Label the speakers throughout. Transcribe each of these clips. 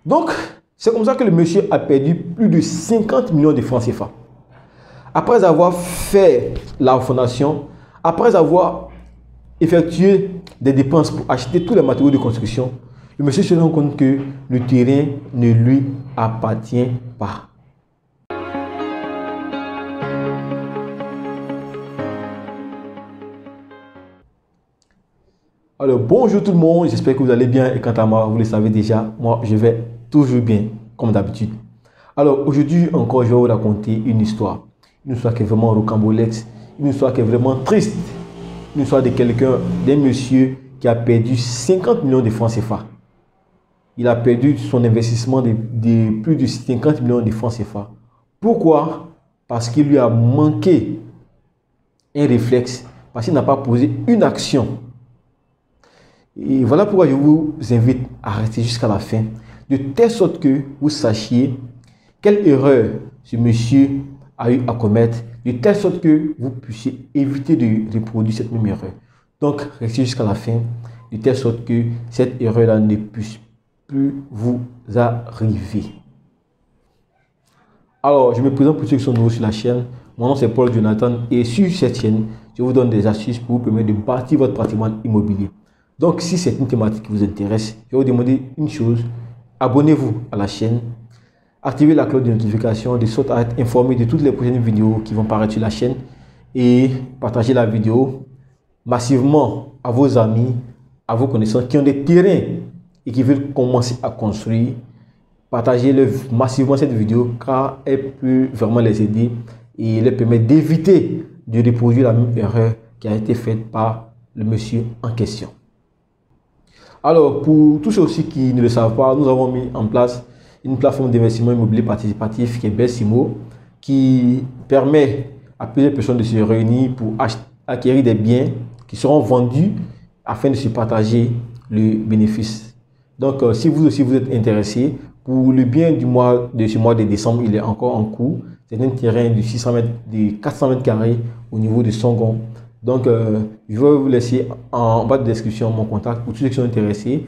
Speaker 1: Donc, c'est comme ça que le monsieur a perdu plus de 50 millions de francs CFA. Après avoir fait la fondation, après avoir effectué des dépenses pour acheter tous les matériaux de construction, le monsieur se rend compte que le terrain ne lui appartient pas. Alors bonjour tout le monde, j'espère que vous allez bien et quant à moi, vous le savez déjà, moi je vais toujours bien comme d'habitude. Alors aujourd'hui encore, je vais vous raconter une histoire qui est vraiment rocambolesque, une histoire qui est vraiment triste, une histoire de quelqu'un, d'un monsieur qui a perdu 50 millions de francs CFA. Il a perdu son investissement de plus de 50 millions de francs CFA. Pourquoi? Parce qu'il lui a manqué un réflexe, parce qu'il n'a pas posé une action. Et voilà pourquoi je vous invite à rester jusqu'à la fin, de telle sorte que vous sachiez quelle erreur ce monsieur a eu à commettre, de telle sorte que vous puissiez éviter de reproduire cette même erreur. Donc, restez jusqu'à la fin, de telle sorte que cette erreur-là ne puisse plus vous arriver. Alors, je me présente pour ceux qui sont nouveaux sur la chaîne. Mon nom c'est Paul Jonathan et sur cette chaîne, je vous donne des astuces pour vous permettre de bâtir votre patrimoine immobilier. Donc, si c'est une thématique qui vous intéresse, je vais vous demander une chose. Abonnez-vous à la chaîne. Activez la cloche de notification de sorte à être informé de toutes les prochaines vidéos qui vont paraître sur la chaîne. Et partagez la vidéo massivement à vos amis, à vos connaissances qui ont des terrains et qui veulent commencer à construire. Partagez-le massivement cette vidéo car elle peut vraiment les aider et leur permettre d'éviter de reproduire la même erreur qui a été faite par le monsieur en question. Alors, pour tous ceux aussi qui ne le savent pas, nous avons mis en place une plateforme d'investissement immobilier participatif qui est Bessimo, qui permet à plusieurs personnes de se réunir pour acquérir des biens qui seront vendus afin de se partager le bénéfice. Donc, si vous aussi vous êtes intéressé, pour le bien du mois de ce mois de décembre, il est encore en cours. C'est un terrain de 600 mètres, de 400 mètres carrés au niveau de Songon. Donc, je vais vous laisser en bas de description mon contact pour tous ceux qui sont intéressés.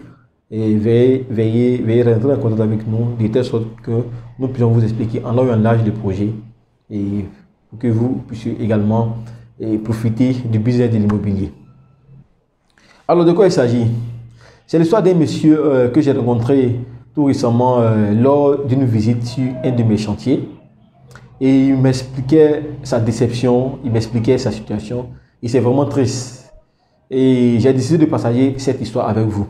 Speaker 1: Et veillez rentrer en contact avec nous de telle sorte que nous puissions vous expliquer en long et en large le projet et pour que vous puissiez également profiter du business de l'immobilier. Alors, de quoi il s'agit? C'est l'histoire d'un monsieur que j'ai rencontré tout récemment lors d'une visite sur un de mes chantiers. Et il m'expliquait sa déception, il m'expliquait sa situation. Et c'est vraiment triste. Et j'ai décidé de partager cette histoire avec vous.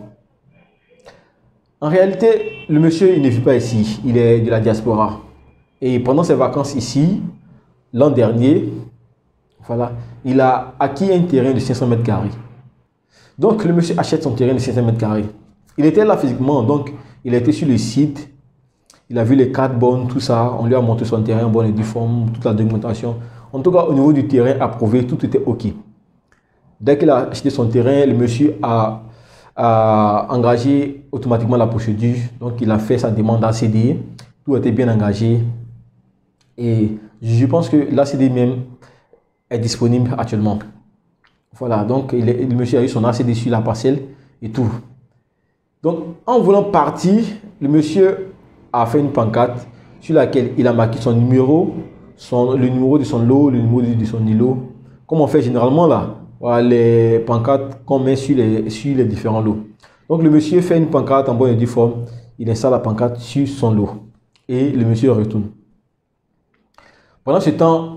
Speaker 1: En réalité, le monsieur, il ne vit pas ici. Il est de la diaspora. Et pendant ses vacances ici, l'an dernier, voilà, il a acquis un terrain de 500 mètres carrés. Donc, le monsieur achète son terrain de 500 mètres carrés. Il était là physiquement, donc il était sur le site. Il a vu les cartes bonnes, tout ça. On lui a montré son terrain en bonne et due forme, toute la documentation. En tout cas, au niveau du terrain approuvé, tout était OK. Dès qu'il a acheté son terrain, le monsieur a engagé automatiquement la procédure. Donc, il a fait sa demande d'ACD. Tout était bien engagé. Et je pense que l'ACD même est disponible actuellement. Voilà, donc le monsieur a eu son ACD sur la parcelle et tout. Donc, en voulant partir, le monsieur a fait une pancarte sur laquelle il a marqué son numéro, le numéro de son lot, le numéro de son îlot. Comme on fait généralement là, voilà, les pancartes qu'on met sur les différents lots. Donc le monsieur fait une pancarte en bonne et due forme, il installe la pancarte sur son lot et le monsieur retourne. Pendant ce temps,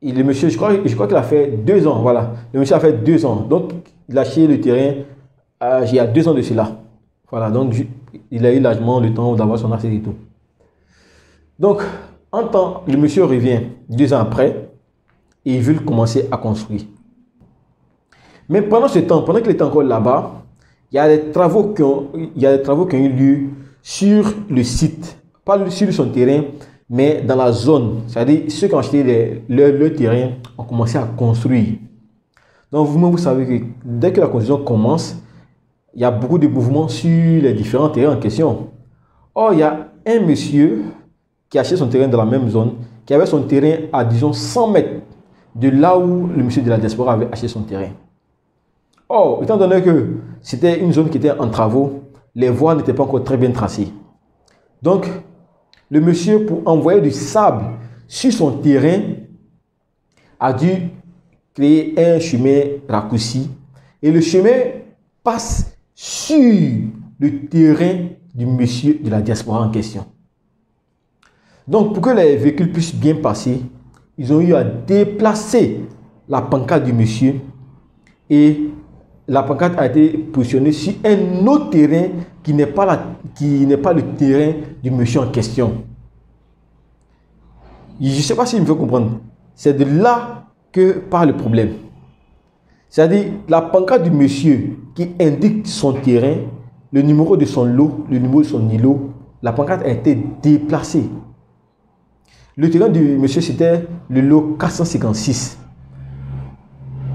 Speaker 1: le monsieur, je crois qu'il a fait 2 ans, voilà. Le monsieur a fait 2 ans, donc il a acheté le terrain il y a 2 ans de cela. Voilà, donc il a eu largement le temps d'avoir son accès et tout. Donc, le monsieur revient 2 ans après et il veut commencer à construire. Mais pendant ce temps, pendant qu'il était encore là-bas, il y a des travaux qui ont eu lieu sur le site, pas sur son terrain, mais dans la zone. C'est-à-dire ceux qui ont acheté le terrain ont commencé à construire. Donc vous-même, vous savez que dès que la construction commence, il y a beaucoup de mouvements sur les différents terrains en question. Or, il y a un monsieur qui a acheté son terrain dans la même zone, qui avait son terrain à, disons, 100 mètres de là où le monsieur de la diaspora avait acheté son terrain. Or, étant donné que c'était une zone qui était en travaux, les voies n'étaient pas encore très bien tracées. Donc, le monsieur, pour envoyer du sable sur son terrain, a dû créer un chemin raccourci. Et le chemin passe sur le terrain du monsieur de la diaspora en question. Donc, pour que les véhicules puissent bien passer, ils ont eu à déplacer la pancarte du monsieur et la pancarte a été positionnée sur un autre terrain qui n'est pas le terrain du monsieur en question. Je ne sais pas si je me fais comprendre. C'est de là que part le problème. C'est-à-dire la pancarte du monsieur qui indique son terrain, le numéro de son lot, le numéro de son îlot, la pancarte a été déplacée. Le terrain du monsieur, c'était le lot 456.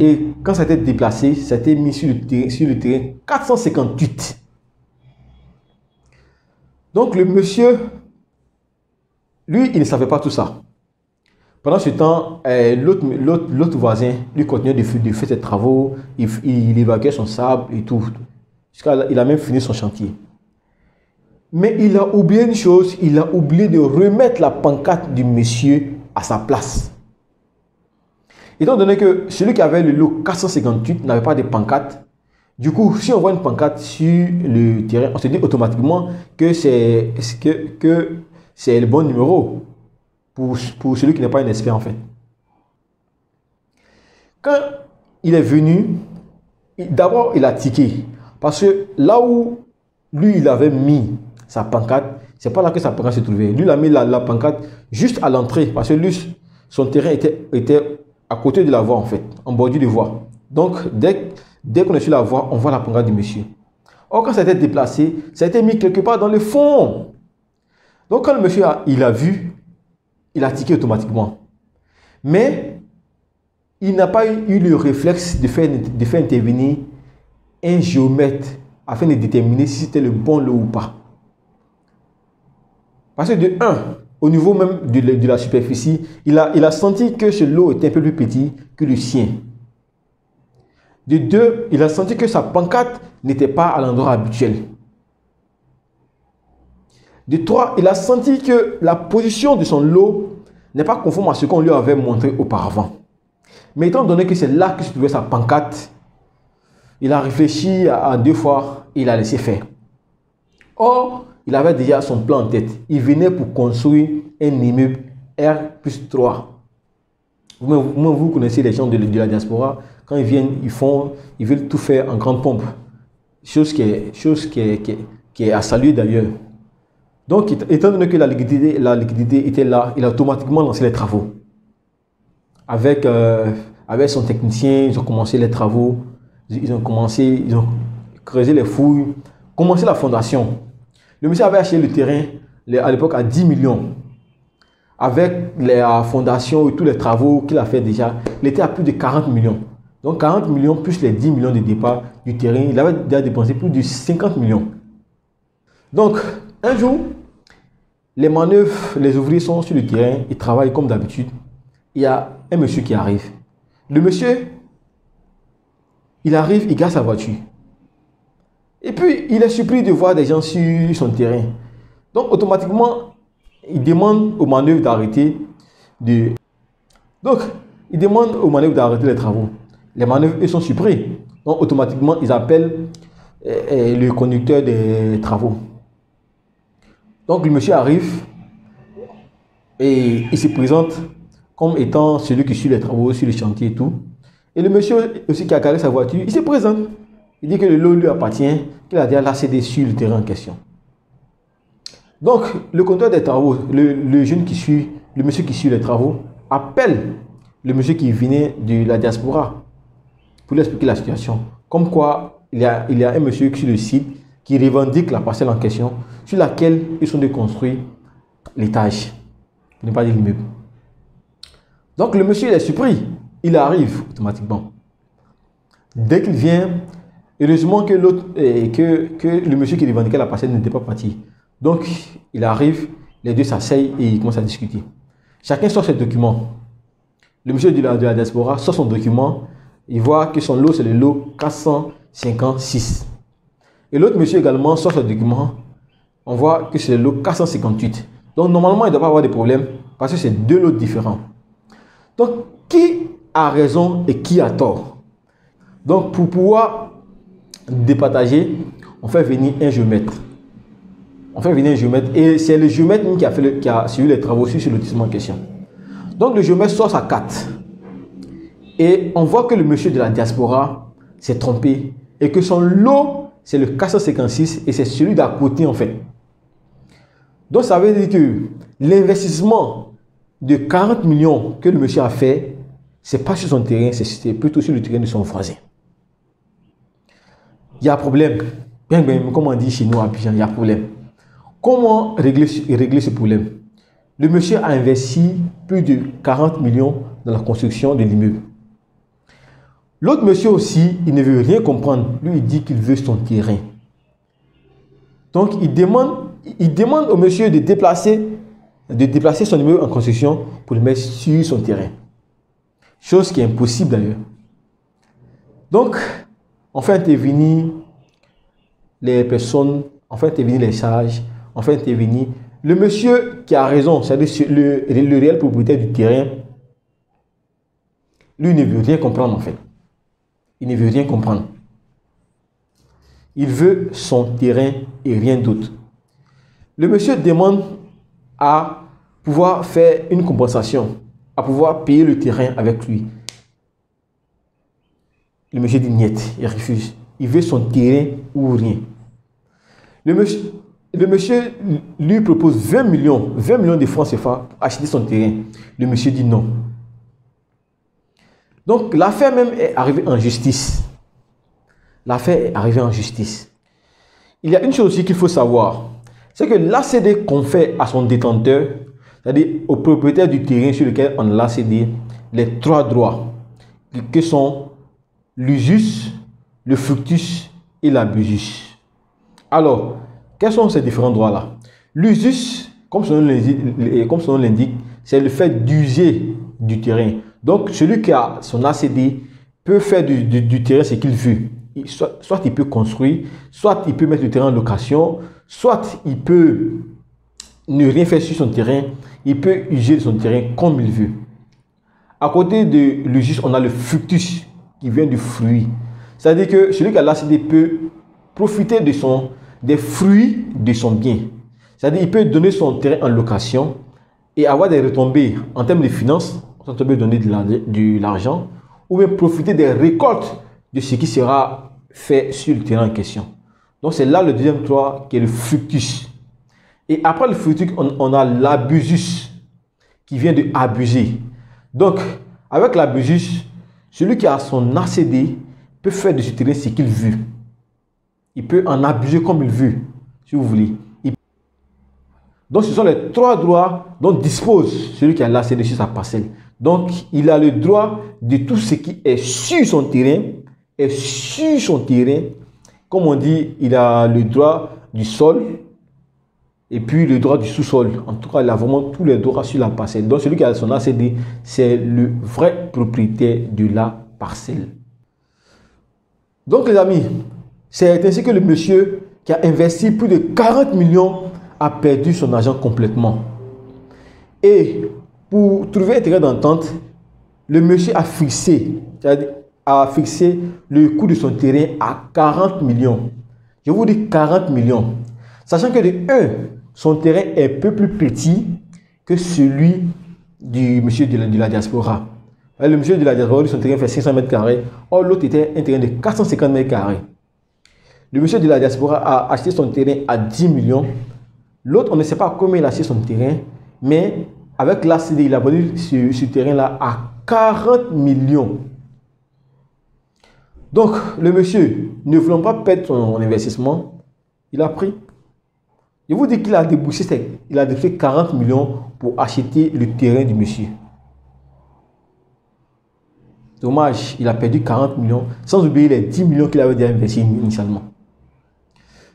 Speaker 1: Et quand ça a été déplacé, ça a été mis sur le terrain 458. Donc le monsieur, lui, il ne savait pas tout ça. Pendant ce temps, l'autre voisin, lui continuait de faire ses travaux, il évacuait son sable et tout. Jusqu'à il a même fini son chantier. Mais il a oublié une chose, il a oublié de remettre la pancarte du monsieur à sa place. Étant donné que celui qui avait le lot 458 n'avait pas de pancarte, du coup, si on voit une pancarte sur le terrain, on se dit automatiquement que c'est le bon numéro pour celui qui n'est pas un expert en fait. Quand il est venu, d'abord il a tiqué. Parce que là où lui il avait mis sa pancarte, c'est pas là que sa pancarte se trouvait. Lui il a mis la pancarte juste à l'entrée parce que lui, son terrain était à côté de la voie en fait, en bordure de voie. Donc dès qu'on est sur la voie, on voit la pancarte du monsieur. Or quand ça a été déplacé, ça a été mis quelque part dans le fond. Donc quand le monsieur il a vu, il a tiqué automatiquement. Mais il n'a pas eu le réflexe de faire intervenir un géomètre afin de déterminer si c'était le bon lot ou pas. Parce que de 1, au niveau même de la superficie, il a senti que ce lot était un peu plus petit que le sien. De 2, il a senti que sa pancarte n'était pas à l'endroit habituel. De 3, il a senti que la position de son lot n'est pas conforme à ce qu'on lui avait montré auparavant. Mais étant donné que c'est là que se trouvait sa pancarte, il a réfléchi à 2 fois et il a laissé faire. Or, il avait déjà son plan en tête. Il venait pour construire un immeuble R+3. Vous connaissez les gens de la diaspora. Quand ils viennent, ils veulent tout faire en grande pompe. Chose qui est à saluer d'ailleurs. Donc, étant donné que la liquidité était là, il a automatiquement lancé les travaux. Avec son technicien, ils ont commencé les travaux. Ils ont creusé les fouilles, commencé la fondation. Le monsieur avait acheté le terrain à l'époque à 10 millions. Avec la fondation et tous les travaux qu'il a fait déjà, il était à plus de 40 millions. Donc 40 millions plus les 10 millions de départ du terrain, il avait déjà dépensé plus de 50 millions. Donc un jour, les manœuvres, les ouvriers sont sur le terrain, ils travaillent comme d'habitude. Il y a un monsieur qui arrive. Le monsieur, il arrive, il gare sa voiture. Et puis, il est surpris de voir des gens sur son terrain. Donc, automatiquement, il demande aux manœuvres d'arrêter les travaux. Les manœuvres, ils sont surpris. Donc, automatiquement, ils appellent le conducteur des travaux. Donc, le monsieur arrive et il se présente comme étant celui qui suit les travaux sur le chantier et tout. Et le monsieur aussi qui a garé sa voiture, il se présente. Il dit que le lot lui appartient, qu'il a déjà laissé sur le terrain en question. Donc, le conducteur des travaux, le monsieur qui suit les travaux, appelle le monsieur qui venait de la diaspora pour lui expliquer la situation. Comme quoi, il y a un monsieur sur le site qui revendique la parcelle en question sur laquelle ils sont de construire l'étage, pour ne pas dire l'immeuble. Donc, le monsieur il est surpris. Il arrive automatiquement. Dès qu'il vient, heureusement que le monsieur qui revendiquait la parcelle n'était pas parti. Donc, il arrive, les deux s'asseyent et ils commencent à discuter. Chacun sort ses documents. Le monsieur de la diaspora sort son document. Il voit que son lot, c'est le lot 456. Et l'autre monsieur également sort son document. on voit que c'est le lot 458. Donc normalement, il ne doit pas avoir de problème parce que c'est deux lots différents. Donc, qui a raison et qui a tort? Donc, pour pouvoir départager, on fait venir un géomètre. On fait venir un géomètre et c'est le géomètre qui a suivi les travaux sur ce lotissement en question. Donc, le géomètre sort sa carte et on voit que le monsieur de la diaspora s'est trompé et que son lot, c'est le 456 et c'est celui d'à côté en fait. Donc, ça veut dire que l'investissement de 40 millions que le monsieur a fait, ce n'est pas sur son terrain, c'est plutôt sur le terrain de son voisin. Il y a problème. Bien, comme on dit chez nous à Abidjan, il y a problème. Comment régler ce problème? Le monsieur a investi plus de 40 millions dans la construction de l'immeuble. L'autre monsieur aussi, il ne veut rien comprendre. Lui, il dit qu'il veut son terrain. Donc, il demande au monsieur de déplacer son immeuble en construction pour le mettre sur son terrain. Chose qui est impossible d'ailleurs. Donc, on fait intervenir les personnes, on fait intervenir les sages, on fait intervenir le monsieur qui a raison, c'est-à-dire le réel propriétaire du terrain. Lui ne veut rien comprendre en fait. Il ne veut rien comprendre. Il veut son terrain et rien d'autre. Le monsieur demande à pouvoir faire une compensation, à pouvoir payer le terrain avec lui. Le monsieur dit niet, il refuse. Il veut son terrain ou rien. Le monsieur lui propose 20 millions de francs CFA pour acheter son terrain. Le monsieur dit non. Donc l'affaire même est arrivée en justice. L'affaire est arrivée en justice. Il y a une chose aussi qu'il faut savoir, c'est que l'ACD qu'on fait à son détenteur, c'est-à-dire au propriétaire du terrain sur lequel on l'a cédé, les trois droits, que sont l'usus, le fructus et l'abusus. Alors, quels sont ces différents droits-là? L'usus, comme son nom l'indique, c'est le fait d'user du terrain. Donc, celui qui a son ACD peut faire du terrain ce qu'il veut. Soit il peut construire, soit il peut mettre le terrain en location, soit il peut ne rien faire sur son terrain, il peut user de son terrain comme il veut. À côté de l'usus, on a le fructus qui vient du fruit. C'est-à-dire que celui qui a l'ACD peut profiter des fruits de son bien. C'est-à-dire qu'il peut donner son terrain en location et avoir des retombées en termes de finances, on peut donner de l'argent, ou bien profiter des récoltes de ce qui sera fait sur le terrain en question. Donc c'est là le deuxième droit qui est le fructus. Et après le fructus, on a l'abusus qui vient de abuser. Donc avec l'abusus, celui qui a son ACD peut faire de ce terrain ce qu'il veut. Il peut en abuser comme il veut, si vous voulez. Donc ce sont les trois droits dont dispose celui qui a l'ACD sur sa parcelle. Donc il a le droit de tout ce qui est sur son terrain. Et sur son terrain, comme on dit, il a le droit du sol et puis le droit du sous-sol. En tout cas, il a vraiment tous les droits sur la parcelle. Donc celui qui a son ACD, c'est le vrai propriétaire de la parcelle. Donc les amis, c'est ainsi que le monsieur qui a investi plus de 40 millions a perdu son argent complètement. Et pour trouver un terrain d'entente, le monsieur a fixé le coût de son terrain à 40 millions. Je vous dis 40 millions. Sachant que de 1, son terrain est un peu plus petit que celui du monsieur de la diaspora. Le monsieur de la diaspora, son terrain fait 500 mètres carrés. Or, l'autre était un terrain de 450 mètres carrés. Le monsieur de la diaspora a acheté son terrain à 10 millions. L'autre, on ne sait pas combien il a acheté son terrain, mais avec l'ACD, il a vendu ce terrain-là à 40 millions. Donc, le monsieur, ne voulant pas perdre son investissement, il a pris. Je vous dis qu'il a déboursé 40 millions pour acheter le terrain du monsieur. Dommage, il a perdu 40 millions, sans oublier les 10 millions qu'il avait déjà investi initialement.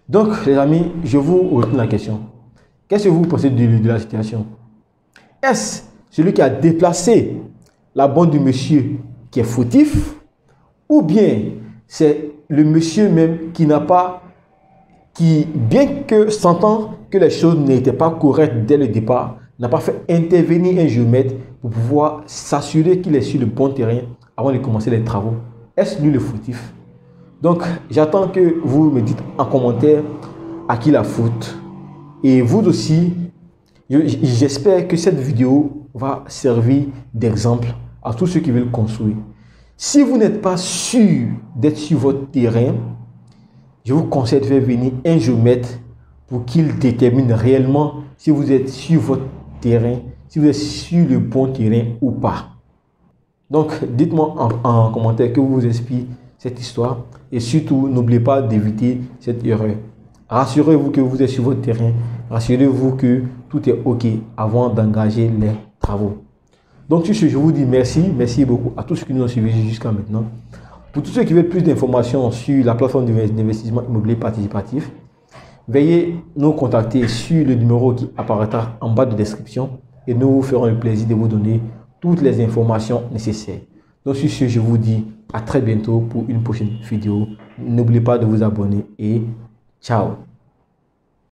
Speaker 1: Donc, les amis, je vous retourne la question. Qu'est-ce que vous pensez de la situation? Est-ce celui qui a déplacé la bande du monsieur qui est fautif? Ou bien c'est le monsieur même qui n'a pas, qui bien que s'entend, que les choses n'étaient pas correctes dès le départ, n'a pas fait intervenir un géomètre pour pouvoir s'assurer qu'il est sur le bon terrain avant de commencer les travaux? Est-ce lui le fautif? Donc, j'attends que vous me dites en commentaire à qui la faute. Et vous aussi, j'espère que cette vidéo va servir d'exemple à tous ceux qui veulent construire. Si vous n'êtes pas sûr d'être sur votre terrain, je vous conseille de faire venir un géomètre pour qu'il détermine réellement si vous êtes sur votre terrain, si vous êtes sur le bon terrain ou pas. Donc, dites-moi en commentaire que vous inspire cette histoire et surtout, n'oubliez pas d'éviter cette erreur. Rassurez-vous que vous êtes sur votre terrain, rassurez-vous que tout est OK avant d'engager les travaux. Donc, sur ce, je vous dis merci beaucoup à tous ceux qui nous ont suivis jusqu'à maintenant. Pour tous ceux qui veulent plus d'informations sur la plateforme d'investissement immobilier participatif, veuillez nous contacter sur le numéro qui apparaîtra en bas de description et nous vous ferons le plaisir de vous donner toutes les informations nécessaires. Donc sur ce, je vous dis à très bientôt pour une prochaine vidéo. N'oubliez pas de vous abonner et ciao.